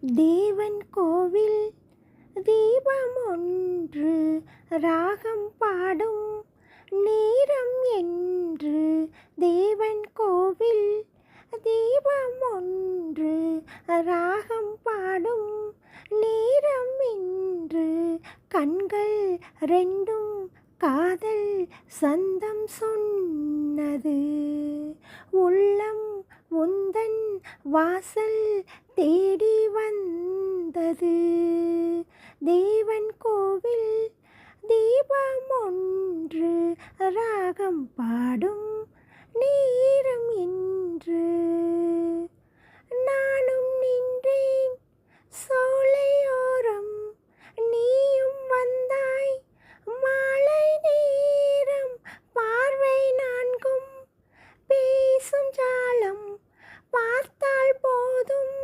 தேவன் கோவில் தீபம் ஒன்று ராகம் பாடும் நேரம் என்று. தேவன் கோவில் தீபம் ஒன்று ராகம் பாடும் நேரம் என்று. கண்கள் ரெண்டும் காதல் சந்தம் சொன்னது. உள்ளம் உந்தன் வாசல் தேடி வந்தது. தேவன் கோவில் தீபம் ஒன்று ராகம் பாடும் நேரம் என்று. நானும் நின்றேன் சோலையோரம், நீயும் வந்தாய் மாலை நேரம். பார்வை நான்கும் பேசும் ஜாலம், பார்த்தால் போதும்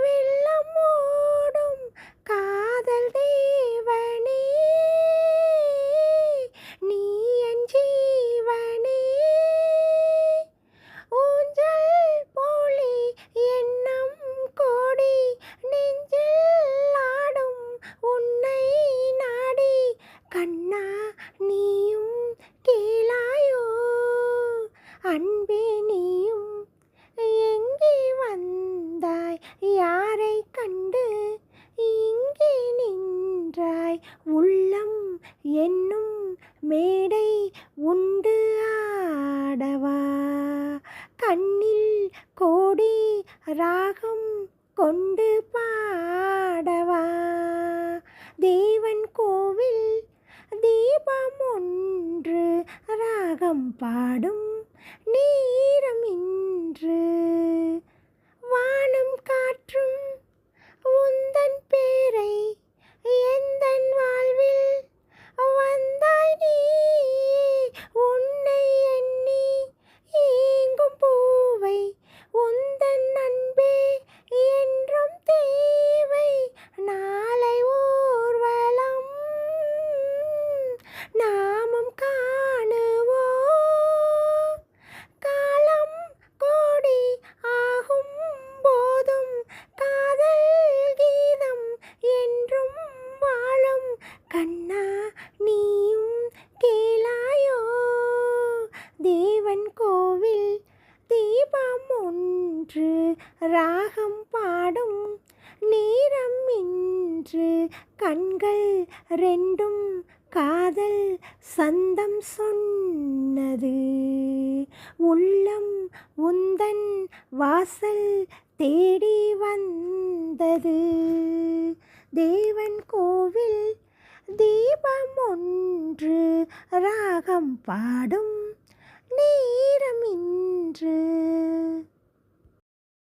வெள்ளம் ஓடும். காதல் தேவனே நீ என் ஜீவனே. ஊஞ்சல் போலே எண்ணம் கோடி நெஞ்சில் ஆடும் உன்னை நாடி. கண்ணா நீயும் கேளாயோ அன்பே, நீயும் எங்கே வந்தாய்? யாரை கண்டு இங்கே நின்றாய்? உள்ளம் என்னும் மேடை உண்டு ஆடவா? கண்ணில் கோடி ராகம் கொண்டு பாடவா? தேவன் கோவில் தீபம் ஒன்று ராகம் பாடும் நேரம் இன்று. வானும் காற்றும் உந்தன் பேரை எந்தன் வாழ்வில் வந்தாய் நீ. உன்னை எண்ணி ஏங்கும் பூவை உந்தன் அன்பே என்றும் தேவை. நாளை ஊர்வலம் நாமும் காணுவோம். காலம் கோடி ஆகும் போதும் காதல் கீதம் என்றும் வாழும். கண்ணா நீயும் கேளாயோ? தேவன் கோவில் தீபம் ஒன்று ராகம் பாடும் நேரம் இன்று. கண்கள் ரெண்டும் காதல் சந்தம் சொன்னது. உள்ளம் உந்தன் வாசல் தேடி வந்தது. தேவன் கோவில் தீபம் ஒன்று ராகம் பாடும் நீ